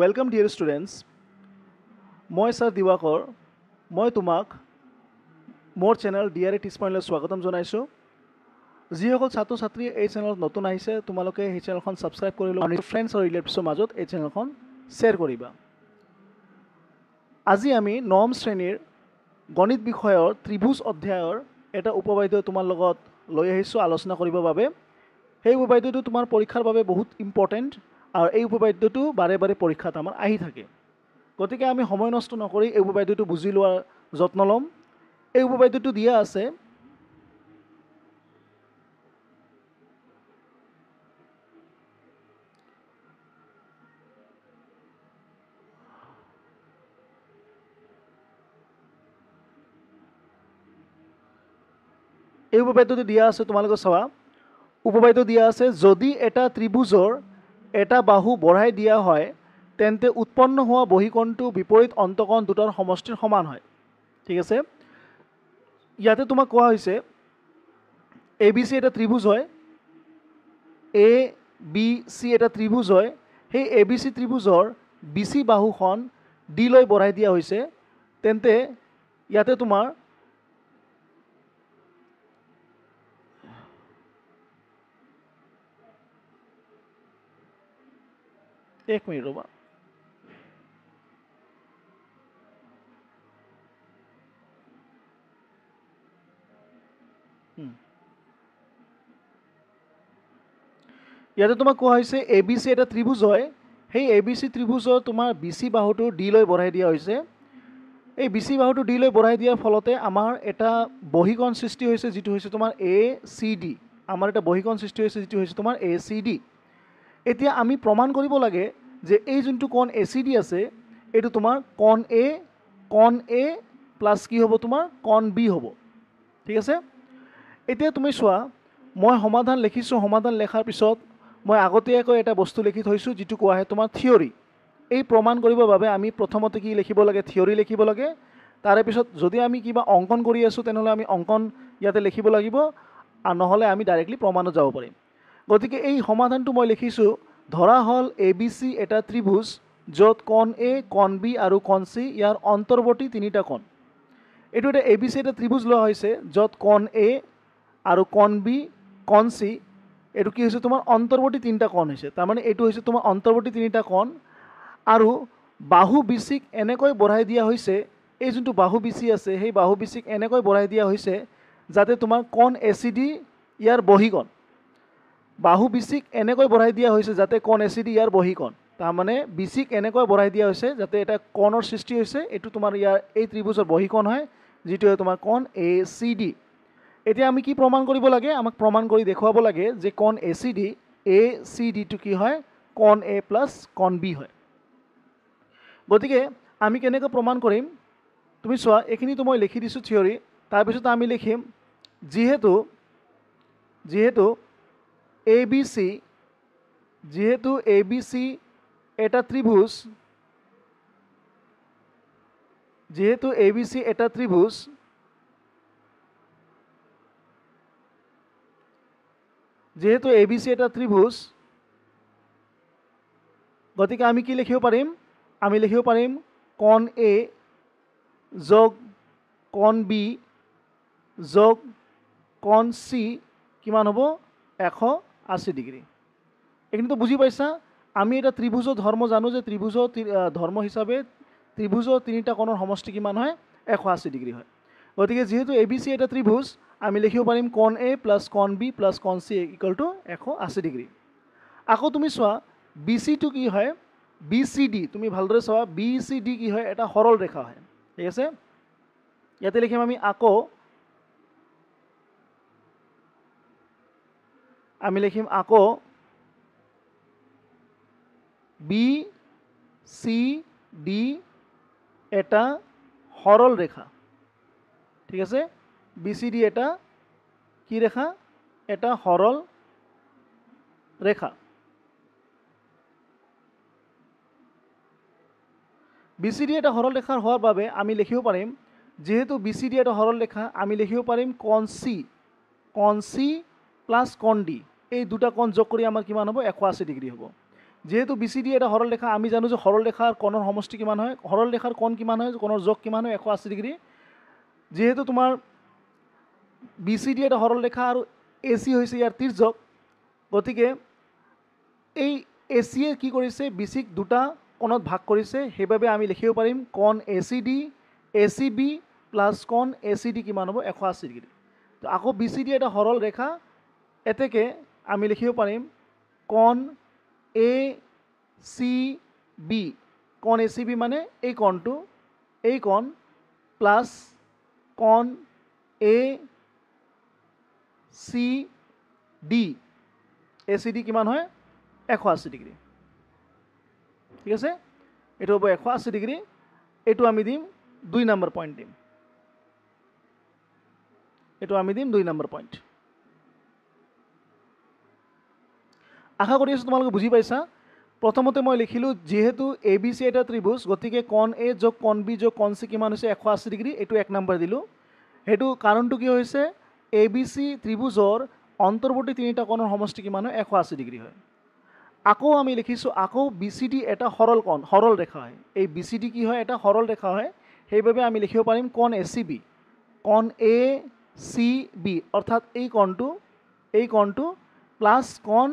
Welcome dear students. মই sir Diwakar মই তোমাক মোৰ চেনেল ডিআৰএ টিচপইণ্টলৈ স্বাগতম জনাইছোঁ। যিসকল ছাত্ৰ ছাত্ৰী এই চেনেলত নতুন আহিছে তোমালোকে এই চেনেলখন ছাবস্ক্ৰাইব কৰি লোৱা আৰু ফ্ৰেণ্ডছ আৰু ৰিলেটিভছৰ মাজত এই চেনেলখন শ্বেয়াৰ কৰিবা। আজি আমি নৱম শ্ৰেণীৰ গণিত বিষয়ৰ ত্ৰিভুজ অধ্যায়ৰ এটা উপবাদ্য তোমাৰ লগত লৈ আহিছোঁ আলোচনা কৰিবৰ বাবে। সেই উপবাদ্যটো তোমাৰ পৰীক্ষাৰ বাবে বহুত ইম্পৰ্টেণ্ট আৰু এই উপবাদ্যটো বাৰে বাৰে পৰীক্ষাত আমাৰ আহি থাকে। গতিকে আমি সময় নষ্ট নকৰি এই উপবাদ্যটো বুজি লোৱাৰ যত্ন ল'ম। এই উপবাদ্যটো দিয়া আছে তোমালোকে চাবা। উপবাদ্য দিয়া আছে যদি এটা ত্ৰিভুজৰ এটা বাহু বঢ়াই দিয়া হয় তেন্তে উৎপন্ন হোৱা বহিকোণটো বিপৰীত অন্তকোণ দুটাৰ সমষ্টিৰ সমান হয়। ঠিক আছে, ইয়াতে তোমাক কোৱা হৈছে এ বি চি এটা ত্ৰিভুজ হয়, এ বি চি এটা ত্ৰিভুজ হয়। সেই এ বি চি ত্ৰিভুজৰ বি চি বাহুখন ডি লৈ বঢ়াই দিয়া হৈছে। তেন্তে ইয়াতে তোমাৰ এক মিনিট ৰ'বা। ইয়াতে তোমাক কোৱা হৈছে এ বি চি এটা ত্ৰিভুজ হয়। সেই এ বি চি ত্ৰিভুজৰ তোমাৰ বি চি বাহুটো ডি লৈ বঢ়াই দিয়া হৈছে। এই বি চি বাহুটো ডি লৈ বঢ়াই দিয়াৰ ফলতে আমাৰ এটা বহিকোণ সৃষ্টি হৈছে, যিটো হৈছে তোমাৰ এ চি ডি। আমাৰ এটা বহিকোণ সৃষ্টি হৈছে যিটো হৈছে তোমাৰ এ চি ডি। এতিয়া আমি প্ৰমাণ কৰিব লাগে যে এই যোনটো কোণ এ চি ডি আছে এইটো তোমাৰ কোণ এ প্লাছ কি হ'ব তোমাৰ কোণ বি হ'ব। ঠিক আছে, এতিয়া তুমি চোৱা মই সমাধান লিখিছোঁ। সমাধান লেখাৰ পিছত মই আগতীয়াকৈ এটা বস্তু লিখি থৈছোঁ যিটো কোৱা হয় তোমাৰ থিয়ৰী। এই প্ৰমাণ কৰিবৰ বাবে আমি প্ৰথমতে কি লিখিব লাগে, থিয়ৰী লিখিব লাগে। তাৰে পিছত যদি আমি কিবা অংকন কৰি আছোঁ তেনেহ'লে আমি অংকন ইয়াতে লিখিব লাগিব, আৰু নহ'লে আমি ডাইৰেক্টলি প্ৰমাণত যাব পাৰিম। গতিকে এই সমাধানটো মই লিখিছোঁ। ধৰা হ'ল এ বি চি এটা ত্ৰিভুজ য'ত কোণ এ, কোণ বি আৰু কোণ চি ইয়াৰ অন্তৰ্বৰ্তী তিনিটা কোণ। এইটো এটা এ বি চি এটা ত্ৰিভুজ লোৱা হৈছে য'ত কোণ এ আৰু কোণ বি, কোণ চি এইটো কি হৈছে তোমাৰ অন্তৰ্বৰ্তী তিনিটা কোণ হৈছে। তাৰমানে এইটো হৈছে তোমাৰ অন্তৰ্বৰ্তী তিনিটা কোণ আৰু বাহু বি চিক এনেকৈ বঢ়াই দিয়া হৈছে। এই যোনটো বাহু বি চি আছে সেই বাহু বি চিক এনেকৈ বঢ়াই দিয়া হৈছে যাতে তোমাৰ কোণ এ চি ডি ইয়াৰ বহিকোণ। বাহু বি চিক এনেকৈ বঢ়াই দিয়া হৈছে যাতে কোণ এ চি ডি ইয়াৰ বহিকোণ। তাৰমানে বি চিক এনেকৈ বঢ়াই দিয়া হৈছে যাতে এটা কোণৰ সৃষ্টি হৈছে। এইটো তোমাৰ ইয়াৰ এই ত্ৰিভুজৰ বহিকোণ হয়, যিটো হয় তোমাৰ কোণ এ চি ডি। এতিয়া আমি কি প্ৰমাণ কৰিব লাগে, আমাক প্ৰমাণ কৰি দেখুৱাব লাগে যে কোণ এ চি ডিটো কি হয় কোণ এ প্লাছ কোণ বি হয়। গতিকে আমি কেনেকৈ প্ৰমাণ কৰিম তুমি চোৱা। এইখিনিতো মই লিখি দিছোঁ থিয়ৰী। তাৰপিছত আমি লিখিম যিহেতু এ বি চি এটা ত্ৰিভুজ, যিহেতু এ বি চি এটা ত্ৰিভুজ গতিকে আমি কি লিখিব পাৰিম, আমি লিখিব পাৰিম কোণ এ যোগ কোণ বি যোগ কোণ চি কিমান হ'ব 180 ডিগ্ৰী। এইখিনিতো বুজি পাইছা। আমি এটা ত্ৰিভুজৰ ধৰ্ম জানো যে ত্ৰিভুজৰ ধৰ্ম হিচাপে ত্ৰিভুজৰ তিনিটা কোণৰ সমষ্টি কিমান হয় 180 ডিগ্ৰী হয়। গতিকে যিহেতু এ বি চি এটা ত্ৰিভুজ আমি লিখিব পাৰিম কোণ এ প্লাছ কোণ বি প্লাছ কোণ চি ইকুৱেল টু 180 ডিগ্ৰী। আকৌ তুমি চোৱা বি চিটো কি হয়, বি চি ডি তুমি ভালদৰে চোৱা। বি চি ডি কি হয়, এটা সৰল ৰেখা হয়। ঠিক আছে, ইয়াতে লিখিম আমি আকৌ বি চি ডি এটা সৰল ৰেখা। ঠিক আছে, বি চি ডি এটা কি ৰেখা, এটা সৰল ৰেখা। বি চি ডি এটা সৰল ৰেখাৰ হোৱাৰ বাবে আমি লিখিব পাৰিম, যিহেতু বি চি ডি এটা সৰল ৰেখা আমি লিখিব পাৰিম কোণ চি প্লাছ কোণ ডি। এই দুটা কোণ যোগ কৰি আমাৰ কিমান হ'ব 180 ডিগ্ৰী হ'ব। যেহেতু BCD এটা সৰল ৰেখা, আমি জানো যে সৰল ৰেখাৰ কোণৰ সমষ্টি কিমান হয়, সৰল ৰেখাৰ কোণ কিমান হয়, কোণৰ যোগ কিমান হয়, 180 ডিগ্ৰী। যেহেতু তোমাৰ BCD এটা সৰল ৰেখা আৰু AC হৈছে ইয়াৰ তিৰ্যক, গতিকে এই ACয়ে কি কৰিছে, BCক দুটা কোণত ভাগ কৰিছে, সেইবাবে আমি লিখিব পাৰিম কোণ ACD ACB প্লাছ কোণ ACD কিমান হ'ব, 180 ডিগ্ৰী। তো আকৌ BCD এটা সৰল ৰেখা, এতেকে আমি লিখিব পাৰিম কোণ ACB, কোণ ACB মানে এই কোণটো, এই কোণ প্লাছ কোণ ACD, ACD কিমান হয়, 180 ডিগ্ৰী। ঠিক আছে, এইটো হ'ব 180 ডিগ্ৰী। এইটো আমি দিম 2 নম্বৰ পইণ্ট দিম, এইটো আমি দিম 2 নম্বৰ পইণ্ট। আশা কৰি আছোঁ তোমালোকে বুজি পাইছা। প্ৰথমতে মই লিখিলোঁ যিহেতু ABC এটা ত্ৰিভুজ, গতিকে কোণ A যোগ কোণ B যোগ কোণ C কিমান হৈছে, 180 ডিগ্ৰী। এইটো 1 নম্বৰ দিলোঁ। সেইটো কাৰণটো কি হৈছে, ABC ত্ৰিভুজৰ অন্তৰ্বৰ্তী তিনিটা কোণৰ সমষ্টি কিমান হয়, 180 ডিগ্ৰী হয়। আকৌ আমি লিখিছোঁ, আকৌ BCD এটা সৰল কোণ, সৰল ৰেখা হয়। এই BCD কি হয়, এটা সৰল ৰেখা হয়, সেইবাবে আমি লিখিব পাৰিম কোণ ACB, কোণ ACB অৰ্থাৎ এই কোণটো প্লাছ কোণ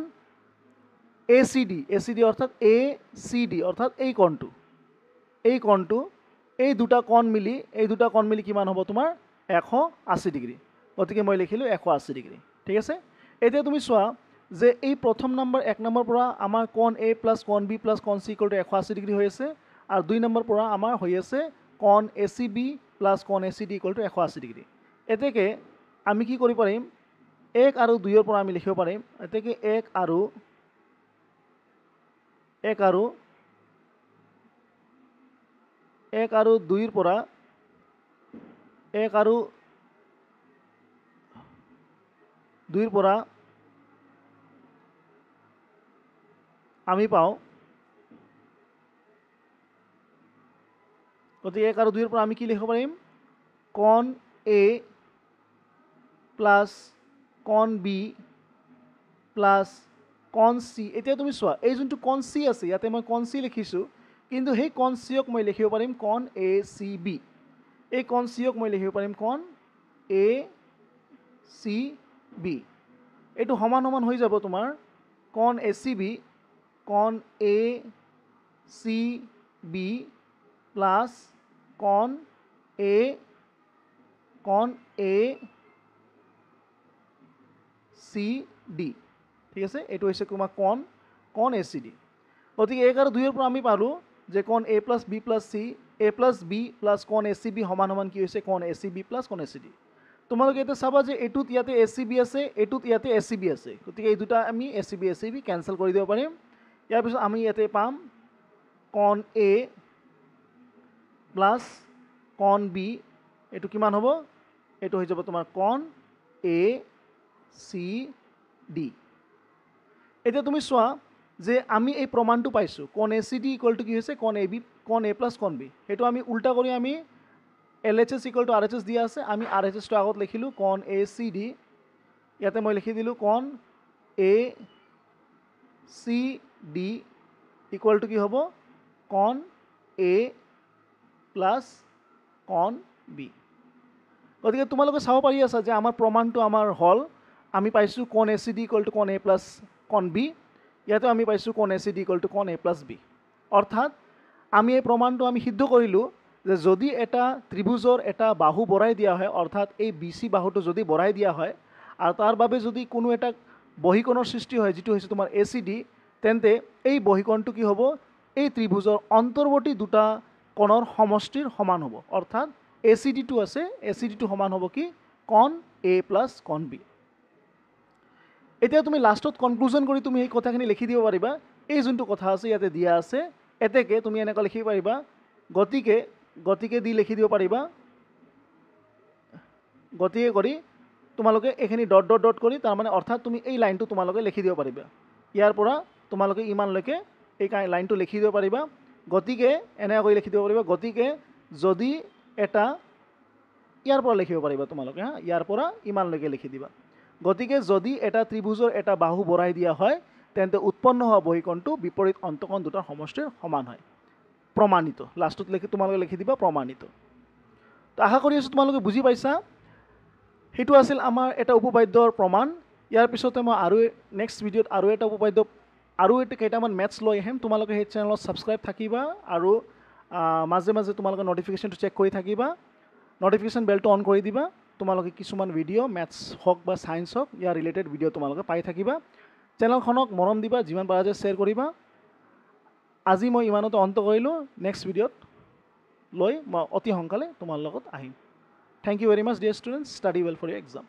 ACD, ACD অৰ্থাৎ ACD অৰ্থাৎ এই কোণটো, এই দুটা কোণ মিলি কিমান হ'ব তোমাৰ, 180 ডিগ্ৰী। গতিকে মই লিখিলোঁ 180 ডিগ্ৰী। ঠিক আছে, এতিয়া তুমি চোৱা যে এই প্ৰথম নম্বৰ 1 নম্বৰ পৰা আমাৰ কোণ A প্লাছ কোণ B প্লাছ কোণ C ইকুৱেল টু 180 ডিগ্ৰী হৈ আছে, আৰু 2 নম্বৰ পৰা আমাৰ হৈ আছে কোণ ACB প্লাছ কোণ ACD ইকুৱেল টু 180 ডিগ্ৰী। এতেকে আমি কি কৰিব পাৰিম, 1 আৰু 2ৰ পৰা আমি লিখিব পাৰিম, এতেকে 1 আৰু 2ৰ পৰা 1 আৰু 2ৰ পৰা আমি পাওঁ, গতিকে 1 আৰু 2ৰ পৰা আমি কি লিখিব পাৰিম, কোণ A প্লাছ কোণ B প্লাছ কোণ C। এতিয়া তুমি চোৱা, এই যোনটো কোণ C আছে, ইয়াতে মই কোণ C লিখিছোঁ, কিন্তু সেই কোণ Cক মই লিখিব পাৰিম কোণ ACB। এই কোণ Cক মই লিখিব পাৰিম কোণ ACB। এইটো সমান সমান হৈ যাব তোমাৰ কোণ ACB, কোণ ACB প্লাছ কোণ ACD। ঠিক আছে, এইটো হৈছে তোমাৰ কোণ ACD। গতিকে 1 আৰু 2ৰ পৰা আমি পালোঁ যে কোণ A plus B plus C, A plus B plus কোণ ACB সমান সমান কি হৈছে, কোণ ACB প্লাছ কোণ ACD। তোমালোকে এতিয়া চাবা যে এইটোত ইয়াতে ACB আছে, এইটোত ইয়াতে ACB আছে, গতিকে এই দুটা আমি ACB কেনচেল কৰি দিব পাৰিম। ইয়াৰ পিছত আমি ইয়াতে পাম কোণ A প্লাছ কোণ B, এইটো কিমান হ'ব, এইটো হৈ যাব তোমাৰ কোণ ACD। এতিয়া তুমি চোৱা যে আমি এই প্ৰমাণটো পাইছোঁ, কোণ ACD ইকুৱেল টু কি হৈছে, কোণ A প্লাছ কোণ B। সেইটো আমি উল্টা কৰি আমি LHS ইকুৱেল টু RHS দিয়া আছে, আমি RHSটো আগত লিখিলোঁ কোণ ACD, ইয়াতে মই লিখি দিলোঁ কোণ ACD ইকুৱেল টু কি হ'ব, কোণ A প্লাছ কোণ B। গতিকে তোমালোকে চাব পাৰি আছা যে আমাৰ প্ৰমাণটো আমাৰ হ'ল, আমি পাইছোঁ কোণ ACD ইকুৱেল টু কোণ A প্লাছ কোণ B, ইয়াতে আমি পাইছোঁ কোণ ACD ইকুৱেল টু কোণ A প্লাছ B। অৰ্থাৎ আমি এই প্ৰমাণটো আমি সিদ্ধ কৰিলোঁ যে যদি এটা ত্ৰিভুজৰ এটা বাহু বঢ়াই দিয়া হয়, অৰ্থাৎ এই BC বাহুটো যদি বঢ়াই দিয়া হয় আৰু তাৰ বাবে যদি কোনো এটা বহিকোণৰ সৃষ্টি হয়, যিটো হৈছে তোমাৰ ACD, তেন্তে এই বহিকোণটো কি হ'ব, এই ত্ৰিভুজৰ অন্তৰ্বৰ্তী দুটা কোণৰ সমষ্টিৰ সমান হ'ব। অৰ্থাৎ ACDটো আছে, ACDটো সমান হ'ব কি, কোণ A প্লাছ কোণ B। এতিয়া তুমি লাষ্টত কনক্লুজন কৰি তুমি এই কথাখিনি লিখি দিব পাৰিবা, এই যোনটো কথা আছে ইয়াতে দিয়া আছে, এতেকে তুমি এনেকৈ লিখিব পাৰিবা, গতিকে দি লিখি দিব পাৰিবা, গতিকে কৰি তোমালোকে এইখিনি ডট ডট ডট কৰি, তাৰমানে অৰ্থাৎ তুমি এই লাইনটো তোমালোকে লিখি দিব পাৰিবা, ইয়াৰ পৰা তোমালোকে ইমানলৈকে এই লাইনটো লিখি দিব পাৰিবা। গতিকে এনেকৈ কৰি লিখি দিব পাৰিবা, গতিকে যদি এটা, ইয়াৰ পৰা লিখিব পাৰিবা তোমালোকে, ইয়াৰ পৰা ইমানলৈকে লিখি দিবা। গতিকে যদি এটা ত্ৰিভুজৰ এটা বাহু বঢ়াই দিয়া হয়, তেন্তে উৎপন্ন হোৱা বহীকণটো বিপৰীত অন্তকণ দুটাৰ সমষ্টিৰ সমান হয় প্ৰমাণিত লাষ্টত তোমালোকে লিখি দিবা প্ৰমাণিত তো আশা কৰি আছোঁ তোমালোকে বুজি পাইছা সেইটো আছিল আমাৰ এটা উপপাদ্যৰ প্ৰমাণ ইয়াৰ পিছতে মই আৰু নেক্সট ভিডিঅ'ত আৰু এটা উপপাদ্য আৰু এটা কেইটামান মেথছ লৈ আহিম তোমালোকে সেই চেনেলত ছাবস্ক্ৰাইব থাকিবা আৰু মাজে মাজে তোমালোকে নটিফিকেশ্যনটো চেক কৰি থাকিবা নটিফিকেশ্যন বেলটো অন কৰি দিবা তোমালোকে কিছুমান ভিডিঅ' মেথছ হওক বা ছায়েন্স হওক ইয়াৰ ৰিলেটেড ভিডিঅ' তোমালোকে পাই থাকিবা চেনেলখনক মৰম দিবা যিমান পাৰা যায় শ্বেয়াৰ কৰিবা আজি মই ইমানতে অন্ত কৰিলোঁ নেক্সট ভিডিঅ'ত লৈ মই অতি সোনকালে তোমাৰ লগত আহিম thank you very much dear students study well for your exam